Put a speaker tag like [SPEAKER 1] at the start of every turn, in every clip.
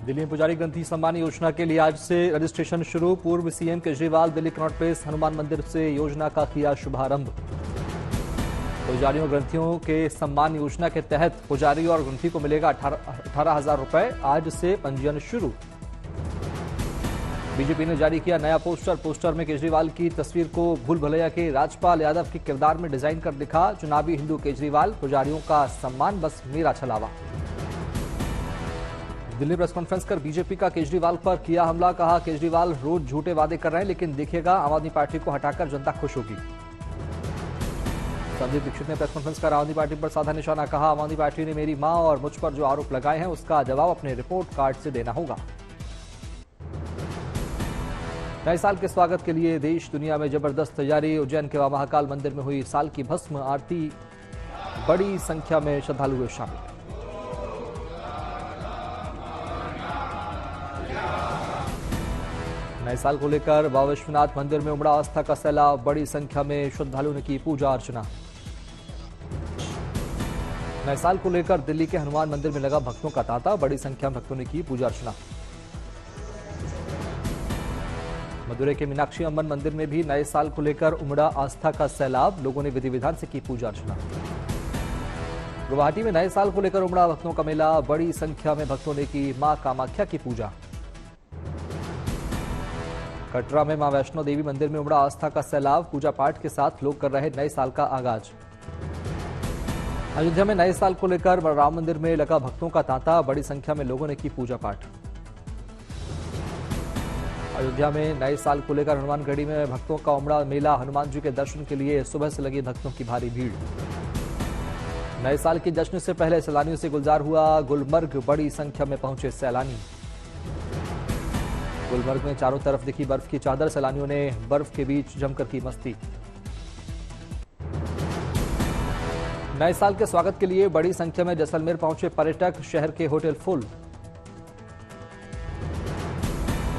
[SPEAKER 1] दिल्ली में पुजारी ग्रंथि सम्मान योजना के लिए आज से रजिस्ट्रेशन शुरू। पूर्व CM Kejriwal Delhi Connaught place Hanuman मंदिर से योजना का किया शुभारंभ। पुजारियों ग्रंथियों के सम्मान योजना के तहत पुजारी और ग्रंथी को मिलेगा 18,000 रुपए। आज से पंजीयन शुरू। बीजेपी ने जारी किया नया पोस्टर में केजरीवाल की तस्वीर को भूल भुलैया के राजपाल यादव के किरदार में डिजाइन कर लिखा, चुनावी हिंदू केजरीवाल, पुजारियों का सम्मान बस मेरा छलावा। दिल्ली प्रेस कॉन्फ्रेंस कर बीजेपी का केजरीवाल पर किया हमला, कहा केजरीवाल रोज झूठे वादे कर रहे हैं लेकिन देखिएगा आम आदमी पार्टी को हटाकर जनता खुश होगी। संजय दीक्षित ने प्रेस कॉन्फ्रेंस कर आम आदमी पार्टी पर साधा निशाना, कहा आम आदमी पार्टी ने मेरी मां और मुझ पर जो आरोप लगाए हैं उसका जवाब अपने रिपोर्ट कार्ड से देना होगा। नए साल के स्वागत के लिए देश दुनिया में जबरदस्त तैयारी। उज्जैन के महाकाल मंदिर में हुई साल की भस्म आरती, बड़ी संख्या में श्रद्धालु हुए शामिल। नए साल को लेकर बाबा विश्वनाथ मंदिर में उमड़ा आस्था का सैलाब, बड़ी संख्या में श्रद्धालुओं ने की पूजा अर्चना। नए साल को लेकर दिल्ली के हनुमान मंदिर में लगा भक्तों का तांता, बड़ी संख्या में भक्तों ने की पूजा अर्चना। मदुरै के मीनाक्षी अम्बन मंदिर में भी नए साल को लेकर उमड़ा आस्था का सैलाब, लोगों ने विधि विधान से की पूजा अर्चना। गुवाहाटी में नए साल को लेकर उमड़ा भक्तों का मेला, बड़ी संख्या में भक्तों ने की मां कामाख्या की पूजा। कटरा में मां वैष्णो देवी मंदिर में उमड़ा आस्था का सैलाब, पूजा पाठ के साथ लोग कर रहे नए साल का आगाज। अयोध्या में नए साल को लेकर राम मंदिर में लगा भक्तों का तांता, बड़ी संख्या में लोगों ने की पूजा पाठ। अयोध्या में नए साल को लेकर हनुमानगढ़ी में भक्तों का उमड़ा मेला, हनुमान जी के दर्शन के लिए सुबह से लगी भक्तों की भारी भीड़। नए साल के जश्न से पहले सैलानियों से गुलजार हुआ गुलमर्ग, बड़ी संख्या में पहुंचे सैलानी। गुलमर्ग में चारों तरफ दिखी बर्फ की चादर, सैलानियों ने बर्फ के बीच जमकर की मस्ती। नए साल के स्वागत के लिए बड़ी संख्या में जैसलमेर पहुंचे पर्यटक, शहर के होटल फुल।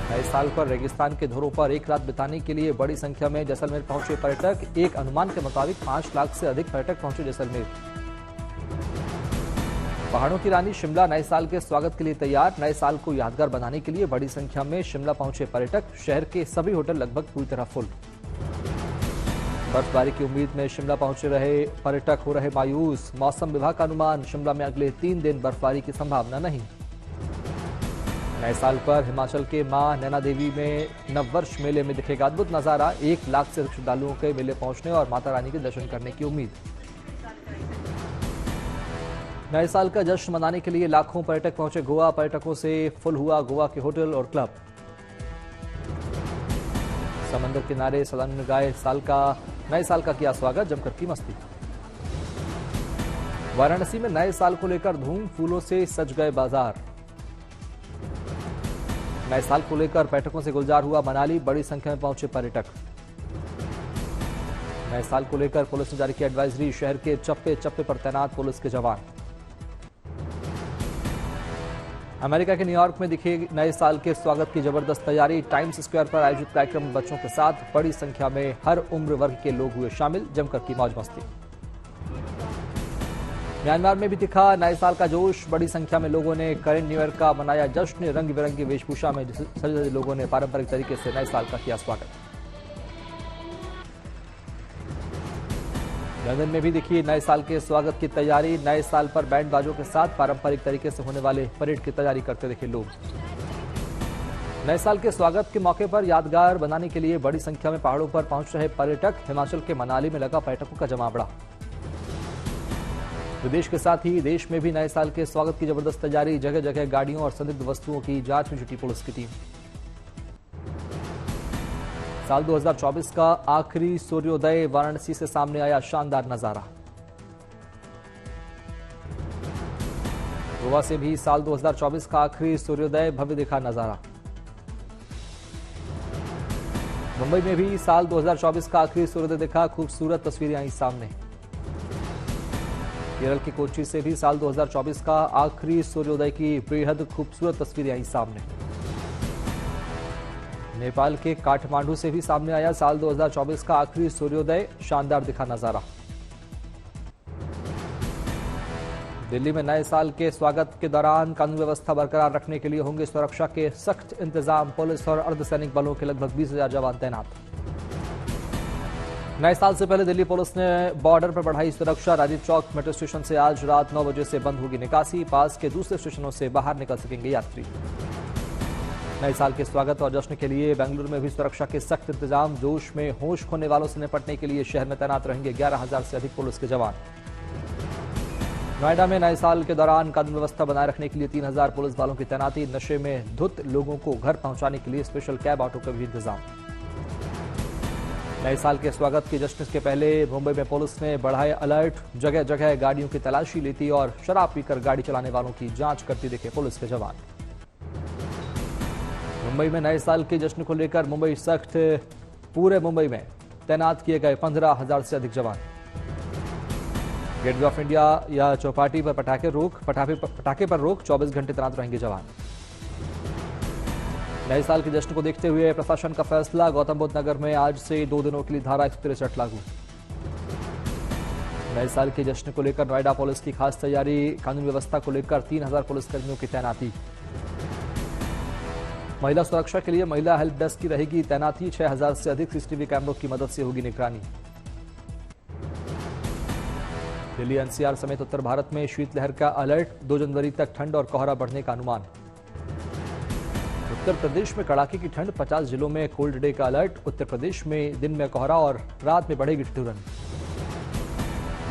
[SPEAKER 1] नए साल पर रेगिस्तान के धुरों पर एक रात बिताने के लिए बड़ी संख्या में जैसलमेर पहुंचे पर्यटक, एक अनुमान के मुताबिक 5 लाख से अधिक पर्यटक पहुंचे जैसलमेर। पहाड़ों की रानी शिमला नए साल के स्वागत के लिए तैयार, नए साल को यादगार बनाने के लिए बड़ी संख्या में शिमला पहुंचे पर्यटक, शहर के सभी होटल लगभग पूरी तरह फुल। बर्फबारी की उम्मीद में शिमला पहुंचे रहे पर्यटक हो रहे मायूस, मौसम विभाग का अनुमान शिमला में अगले 3 दिन बर्फबारी की संभावना नहीं। नए साल पर हिमाचल के मां नैना देवी में नववर्ष मेले में दिखेगा अद्भुत नजारा, 1 लाख से अधिक श्रद्धालुओं के मेले पहुंचने और माता रानी के दर्शन करने की उम्मीद। नए साल का जश्न मनाने के लिए लाखों पर्यटक पहुंचे गोवा, पर्यटकों से फुल हुआ गोवा के होटल और क्लब। समंदर किनारे सैलानियों ने गाए नए साल का किया स्वागत, जमकर की मस्ती। वाराणसी में नए साल को लेकर धूम, फूलों से सज गए बाजार। नए साल को लेकर पर्यटकों से गुलजार हुआ मनाली, बड़ी संख्या में पहुंचे पर्यटक। नए साल को लेकर पुलिस ने जारी की एडवाइजरी, शहर के चप्पे चप्पे पर तैनात पुलिस के जवान। अमेरिका के न्यूयॉर्क में दिखे नए साल के स्वागत की जबरदस्त तैयारी, टाइम्स स्क्वायर पर आयोजित कार्यक्रम में बच्चों के साथ बड़ी संख्या में हर उम्र वर्ग के लोग हुए शामिल, जमकर की मौज मस्ती। म्यांमार में भी दिखा नए साल का जोश, बड़ी संख्या में लोगों ने करेंट न्यू ईयर का मनाया जश्न, रंग बिरंगी वेशभूषा में सजे लोगों ने पारंपरिक तरीके से नए साल का किया स्वागत। लंदन में भी दिखी नए साल के स्वागत की तैयारी, नए साल पर बैंड बाजों के साथ पारंपरिक तरीके से होने वाले परेड की तैयारी करते दिखे लोग। नए साल के स्वागत के मौके पर यादगार बनाने के लिए बड़ी संख्या में पहाड़ों पर पहुंच रहे पर्यटक, हिमाचल के मनाली में लगा पर्यटकों का जमावड़ा। विदेश के साथ ही देश में भी नए साल के स्वागत की जबरदस्त तैयारी, जगह जगह गाड़ियों और संदिग्ध वस्तुओं की जांच में जुटी पुलिस की टीम। साल 2024 का आखिरी सूर्योदय, वाराणसी से सामने आया शानदार नजारा। गोवा से भी साल 2024 का आखिरी सूर्योदय, भव्य दिखा नजारा। मुंबई में भी साल 2024 का आखिरी सूर्योदय दिखा, खूबसूरत तस्वीरें आई सामने। केरल के कोच्चि से भी साल 2024 का आखिरी सूर्योदय की बेहद खूबसूरत तस्वीरें आई सामने। नेपाल के काठमांडू से भी सामने आया साल 2024 का आखिरी सूर्योदय, शानदार दिखा नजारा। दिल्ली में नए साल के स्वागत के दौरान कानून व्यवस्था बरकरार रखने के लिए होंगे सुरक्षा के सख्त इंतजाम। पुलिस और अर्धसैनिक बलों के लगभग 20,000 जवान तैनात। नए साल से पहले दिल्ली पुलिस ने बॉर्डर पर बढ़ाई सुरक्षा। राजीव चौक मेट्रो स्टेशन से आज रात 9 बजे से बंद होगी निकासी। पास के दूसरे स्टेशनों से बाहर निकल सकेंगे यात्री। नए साल के स्वागत और जश्न के लिए बेंगलुरु में भी सुरक्षा के सख्त इंतजाम। जोश में होश खोने वालों से निपटने के लिए शहर में तैनात रहेंगे 11,000 से अधिक पुलिस के जवान। नोएडा में नए साल के दौरान कानून व्यवस्था बनाए रखने के लिए 3,000 पुलिस वालों की तैनाती। नशे में धुत लोगों को घर पहुंचाने के लिए स्पेशल कैब ऑटो का भी इंतजाम। नए साल के स्वागत के जश्न के पहले मुंबई में पुलिस ने बढ़ाए अलर्ट। जगह जगह गाड़ियों की तलाशी लेती और शराब पीकर गाड़ी चलाने वालों की जांच करती दिखे पुलिस के जवान। मुंबई में नए साल के जश्न को लेकर मुंबई सख्त। पूरे मुंबई में तैनात किए गए 15,000 से अधिक जवान। गेटवे ऑफ इंडिया या चौपाटी पर पटाखे पर रोक 24 घंटे तैनात रहेंगे जवान। नए साल के जश्न को देखते हुए प्रशासन का फैसला। गौतम बुद्ध नगर में आज से 2 दिनों के लिए धारा 163 लागू। नए साल के जश्न को लेकर नोएडा पुलिस की खास तैयारी। कानून व्यवस्था को लेकर 3,000 पुलिसकर्मियों की तैनाती। महिला सुरक्षा के लिए महिला हेल्प डेस्क की रहेगी तैनाती। 6,000 से अधिक सीसीटीवी कैमरों की मदद से होगी निगरानी। दिल्ली एनसीआर समेत उत्तर भारत में शीतलहर का अलर्ट। 2 जनवरी तक ठंड और कोहरा बढ़ने का अनुमान। उत्तर प्रदेश में कड़ाके की ठंड। 50 जिलों में कोल्ड डे का अलर्ट। उत्तर प्रदेश में दिन में कोहरा और रात में बढ़ेगी ठिठुरन।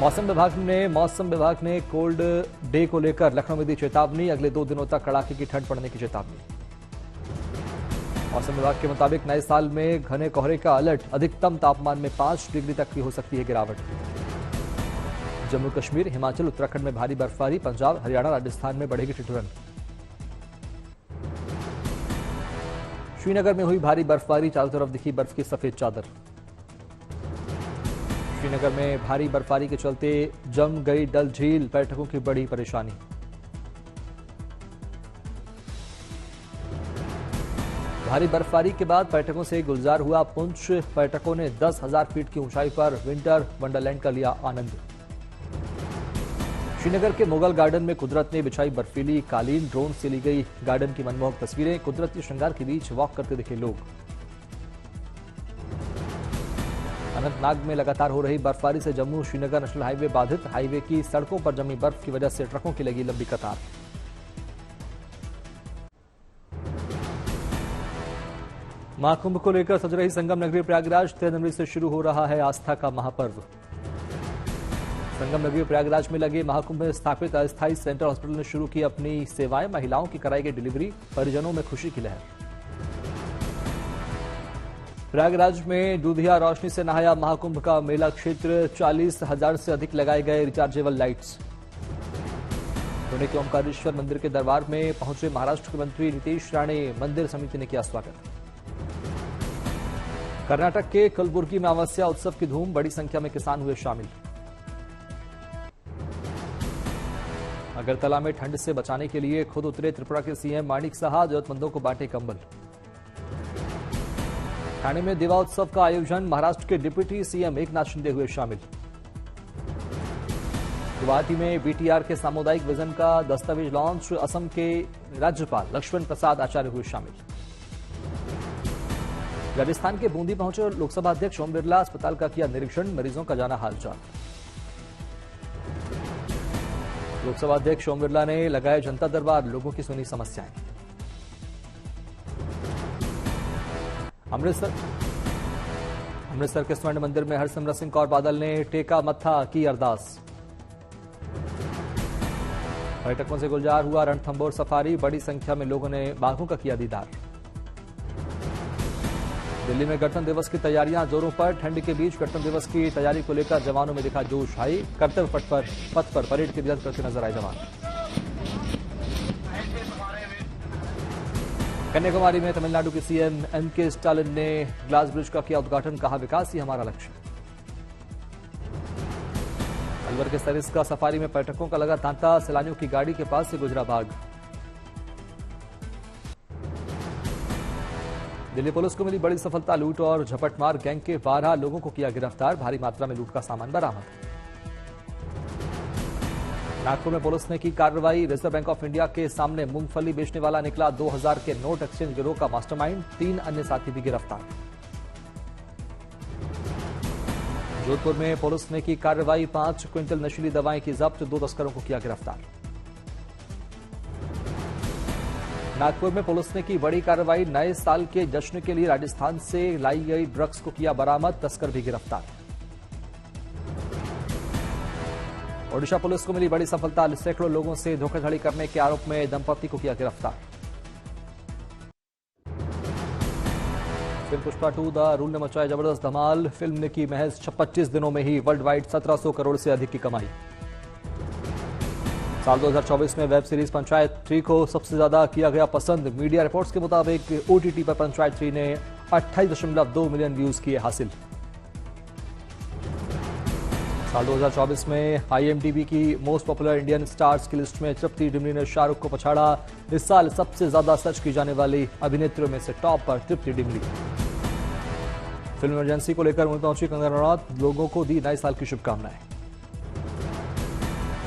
[SPEAKER 1] मौसम विभाग ने कोल्ड डे को लेकर लखनऊ में दी चेतावनी। अगले 2 दिनों तक कड़ाके की ठंड पड़ने की चेतावनी। मौसम विभाग के मुताबिक नए साल में घने कोहरे का अलर्ट। अधिकतम तापमान में 5 डिग्री तक की हो सकती है गिरावट। जम्मू कश्मीर, हिमाचल, उत्तराखंड में भारी बर्फबारी। पंजाब, हरियाणा, राजस्थान में बढ़ेगी ठिठुरन। श्रीनगर में हुई भारी बर्फबारी। चारों तरफ दिखी बर्फ की सफेद चादर। श्रीनगर में भारी बर्फबारी के चलते जम गई डल झील। पर्यटकों की बड़ी परेशानी। भारी बर्फबारी के बाद पर्यटकों से गुलजार हुआ पुंछ। पर्यटकों ने 10,000 फीट की ऊंचाई पर विंटर वंडरलैंड का लिया आनंद। श्रीनगर के मुगल गार्डन में कुदरत ने बिछाई बर्फीली कालीन। ड्रोन से ली गई गार्डन की मनमोहक तस्वीरें। कुदरती श्रृंगार के बीच वॉक करते दिखे लोग। अनंतनाग में लगातार हो रही बर्फबारी से जम्मू श्रीनगर नेशनल हाईवे बाधित। हाईवे की सड़कों पर जमी बर्फ की वजह से ट्रकों की लगी लंबी कतार। महाकुंभ को लेकर सज रही संगम नगरी प्रयागराज। 13 जनवरी से शुरू हो रहा है आस्था का महापर्व। संगम नगरी प्रयागराज में लगे महाकुंभ में स्थापित अस्थायी सेंटर हॉस्पिटल ने शुरू की अपनी सेवाएं। महिलाओं की कराई गई डिलीवरी। परिजनों में खुशी की लहर। प्रयागराज में दूधिया रोशनी से नहाया महाकुंभ का मेला क्षेत्र। 40,000 से अधिक लगाए गए रिचार्जेबल लाइट्स। पुणे के ओमकारेश्वर मंदिर के दरबार में पहुंचे महाराष्ट्र के मंत्री नीतीश राणे। मंदिर समिति ने किया स्वागत। कर्नाटक के कलबुर्गी में अमावस्या उत्सव की धूम। बड़ी संख्या में किसान हुए शामिल। अगरतला में ठंड से बचाने के लिए खुद उतरे त्रिपुरा के सीएम माणिक साहा। जरूरतमंदों को बांटे कंबल। ठाणे में दिवा उत्सव का आयोजन। महाराष्ट्र के डिप्टी सीएम एकनाथ शिंदे हुए शामिल। गुवाहाटी में बीटीआर के सामुदायिक विजन का दस्तावेज लॉन्च। असम के राज्यपाल लक्ष्मण प्रसाद आचार्य हुए शामिल। राजस्थान के बूंदी पहुंचे लोकसभा अध्यक्ष ओम बिरला। अस्पताल का किया निरीक्षण। मरीजों का जाना हालचाल। लोकसभा अध्यक्ष ओम बिरला ने लगाया जनता दरबार। लोगों की सुनी समस्याएं। अमृतसर के स्वर्ण मंदिर में हरसिमरत सिंह कौर बादल ने टेका मत्था की अरदास। पर्यटकों से गुलजार हुआ रणथंभौर सफारी। बड़ी संख्या में लोगों ने बाघों का किया दीदार। दिल्ली में गणतंत्र दिवस की तैयारियां जोरों पर। ठंड के बीच गणतंत्र दिवस की तैयारी को लेकर जवानों में दिखा जोश। हाई कर्तव्य पथ पर परेड की रिहर्सल करते नजर आए जवान। कन्याकुमारी में तमिलनाडु के सीएम एमके स्टालिन ने ग्लास ब्रिज का किया उद्घाटन। कहा विकास ही हमारा लक्ष्य। अलवर के सरिस्का सफारी में पर्यटकों का लगा तांता। सैलानियों की गाड़ी के पास से गुजरा बाघ। दिल्ली पुलिस को मिली बड़ी सफलता। लूट और झपटमार गैंग के 12 लोगों को किया गिरफ्तार। भारी मात्रा में लूट का सामान बरामद। नागपुर में पुलिस ने की कार्रवाई। रिजर्व बैंक ऑफ इंडिया के सामने मूंगफली बेचने वाला निकला 2000 के नोट एक्सचेंज गिरोह का मास्टरमाइंड। 3 अन्य साथी भी गिरफ्तार। जोधपुर में पुलिस ने की कार्रवाई। 5 क्विंटल नशीली दवाएं की जब्त। 2 तस्करों को किया गिरफ्तार। नागपुर में पुलिस ने की बड़ी कार्रवाई। नए साल के जश्न के लिए राजस्थान से लाई गई ड्रग्स को किया बरामद। तस्कर भी गिरफ्तार। ओडिशा पुलिस को मिली बड़ी सफलता। सैकड़ों लोगों से धोखाधड़ी करने के आरोप में दंपति को किया गिरफ्तार। फिल्म पुष्पा 2 द रूल ने मचाया जबरदस्त धमाल। फिल्म ने की महज 25 दिनों में ही वर्ल्ड वाइड 1700 करोड़ से अधिक की कमाई। साल 2024 में वेब सीरीज पंचायत 3 को सबसे ज्यादा किया गया पसंद। मीडिया रिपोर्ट्स के मुताबिक ओटीटी पर पंचायत 3 ने 28.2 मिलियन व्यूज किए हासिल। साल 2024 में आईएमडीबी की मोस्ट पॉपुलर इंडियन स्टार्स की लिस्ट में तृप्ति डिमरी ने शाहरुख को पछाड़ा। इस साल सबसे ज्यादा सर्च की जाने वाली अभिनेत्रियों में से टॉप पर तृप्ति डिमरी। फिल्म इमरजेंसी को लेकर मुंबई पहुंची कंगना रनौत। लोगों को दी नए साल की शुभकामनाएं।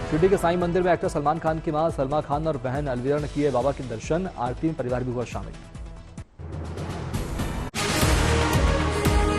[SPEAKER 1] शिरडी के साईं मंदिर में एक्टर सलमान खान की मां सलमा खान और बहन अलविरा ने किए बाबा के दर्शन। आरती में परिवार भी हुआ शामिल।